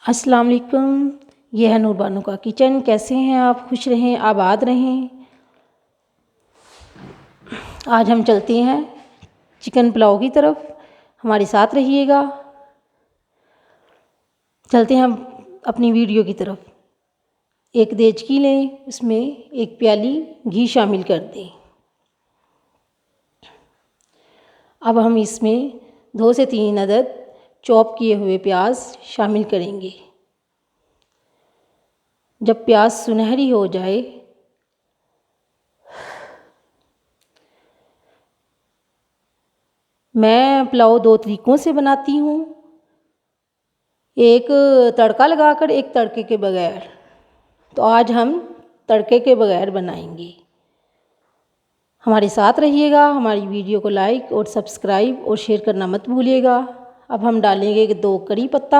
अस्सलाम वालेकुम। यह है नूर बानो का किचन। कैसे हैं आप? खुश रहें, आबाद रहें। आज हम चलते हैं चिकन पुलाव की तरफ। हमारे साथ रहिएगा। चलते हैं हम अपनी वीडियो की तरफ। एक देचकी लें, उसमें एक प्याली घी शामिल कर दें। अब हम इसमें 2 से 3 अदद चॉप किए हुए प्याज शामिल करेंगे। जब प्याज सुनहरी हो जाए मैं पुलाव 2 तरीक़ों से बनाती हूँ, एक तड़का लगाकर, एक तड़के के बगैर। तो आज हम तड़के के बगैर बनाएंगे। हमारे साथ रहिएगा। हमारी वीडियो को लाइक और सब्सक्राइब और शेयर करना मत भूलिएगा। अब हम डालेंगे 2 करी पत्ता,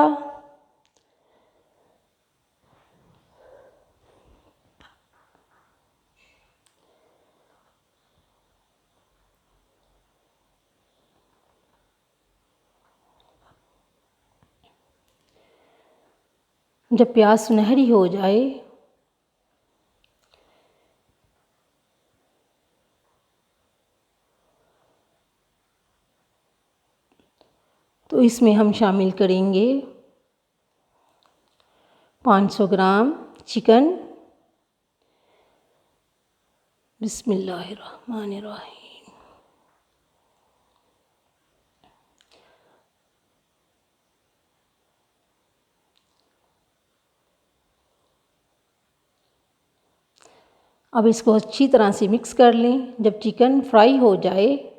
जब प्याज सुनहरी हो जाए तो इसमें हम शामिल करेंगे 500 ग्राम चिकन। बिस्मिल्लाहिर्रहमानिर्रहीम। अब इसको अच्छी तरह से मिक्स कर लें। जब चिकन फ्राई हो जाए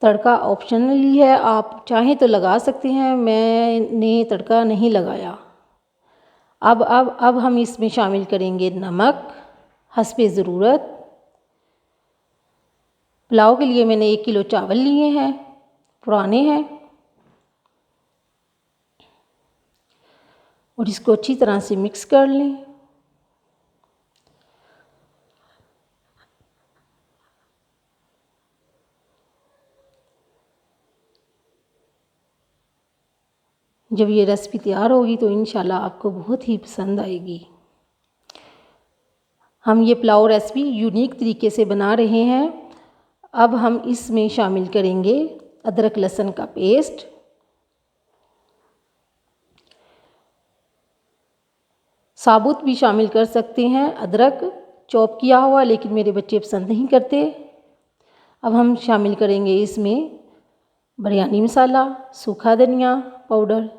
तड़का ऑप्शनली है, आप चाहें तो लगा सकते हैं, मैंने तड़का नहीं लगाया। अब हम इसमें शामिल करेंगे नमक हस्बे ज़रूरत। पुलाव के लिए मैंने 1 किलो चावल लिए हैं, पुराने हैं। और इसको अच्छी तरह से मिक्स कर लें। जब ये रेसिपी तैयार होगी तो इंशाल्लाह आपको बहुत ही पसंद आएगी। हम ये पुलाव रेसिपी यूनिक तरीके से बना रहे हैं। अब हम इसमें शामिल करेंगे अदरक लहसुन का पेस्ट, साबुत भी शामिल कर सकते हैं अदरक चॉप किया हुआ, लेकिन मेरे बच्चे पसंद नहीं करते। अब हम शामिल करेंगे इसमें बिरयानी मसाला, सूखा धनिया पाउडर,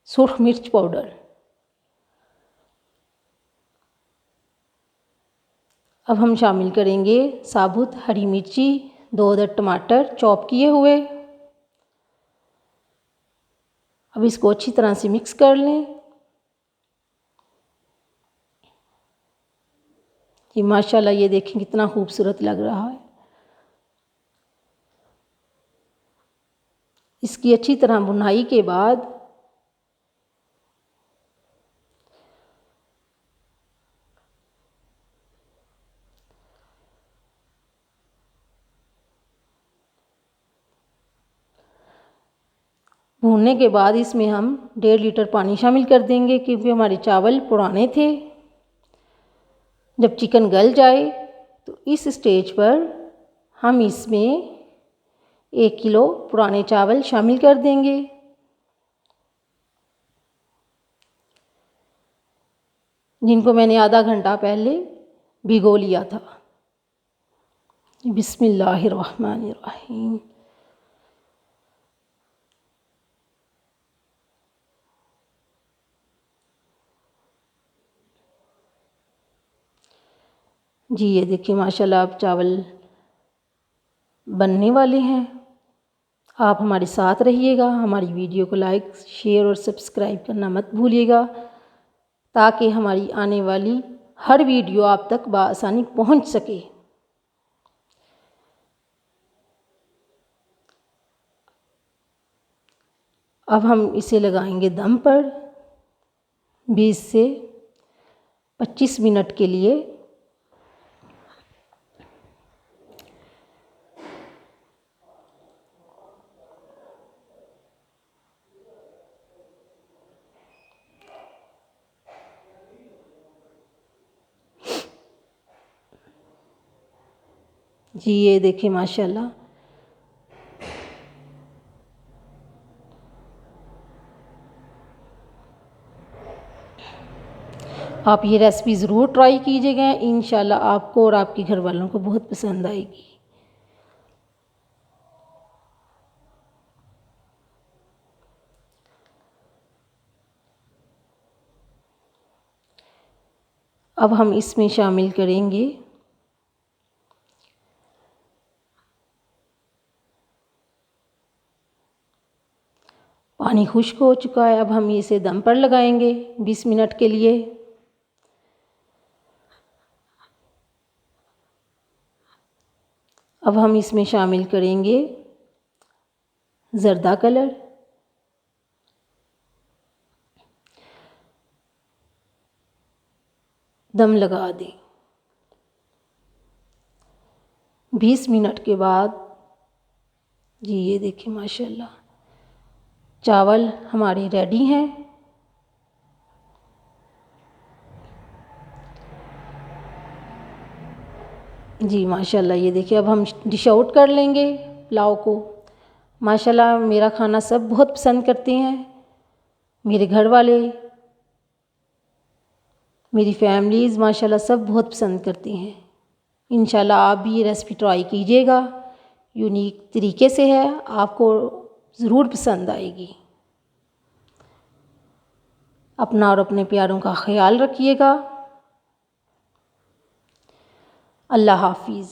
सुर्ख मिर्च पाउडर। अब हम शामिल करेंगे साबुत हरी मिर्ची, 2 अदद टमाटर चॉप किए हुए। अब इसको अच्छी तरह से मिक्स कर लें। ये माशाल्लाह ये देखें कितना खूबसूरत लग रहा है। इसकी अच्छी तरह भुनाई के बाद भूनने के बाद इसमें हम 1.5 लीटर पानी शामिल कर देंगे, क्योंकि हमारे चावल पुराने थे। जब चिकन गल जाए तो इस स्टेज पर हम इसमें 1 किलो पुराने चावल शामिल कर देंगे। जिनको मैंने आधा घंटा पहले भिगो लिया था। बिस्मिल्लाहिर्रहमानिर्रहीम। जी ये देखिए माशाल्लाह अब चावल बनने वाले हैं। आप हमारे साथ रहिएगा। हमारी वीडियो को लाइक शेयर और सब्सक्राइब करना मत भूलिएगा, ताकि हमारी आने वाली हर वीडियो आप तक बआसानी पहुंच सके। अब हम इसे लगाएंगे दम पर 20 से 25 मिनट के लिए। जी ये देखिए माशाल्लाह। आप ये रेसिपी ज़रूर ट्राई कीजिएगा, इंशाल्लाह आपको और आपके घर वालों को बहुत पसंद आएगी। अब हम इसमें शामिल करेंगे पानी। खुश्क हो चुका है, अब हम इसे दम पर लगाएंगे 20 मिनट के लिए। अब हम इसमें शामिल करेंगे ज़र्दा कलर, दम लगा दें। 20 मिनट के बाद जी ये देखिए माशाल्लाह चावल हमारे रेडी हैं। जी माशाल्लाह ये देखिए, अब हम डिश आउट कर लेंगे पुलाव को। माशाल्लाह मेरा खाना सब बहुत पसंद करते हैं, मेरे घर वाले, मेरी फैमिलीज़ माशाल्लाह सब बहुत पसंद करती हैं। इंशाल्लाह आप भी ये रेसिपी ट्राई कीजिएगा, यूनिक तरीके से है, आपको ज़रूर पसंद आएगी। अपना और अपने प्यारों का ख्याल रखिएगा। अल्लाह हाफिज़।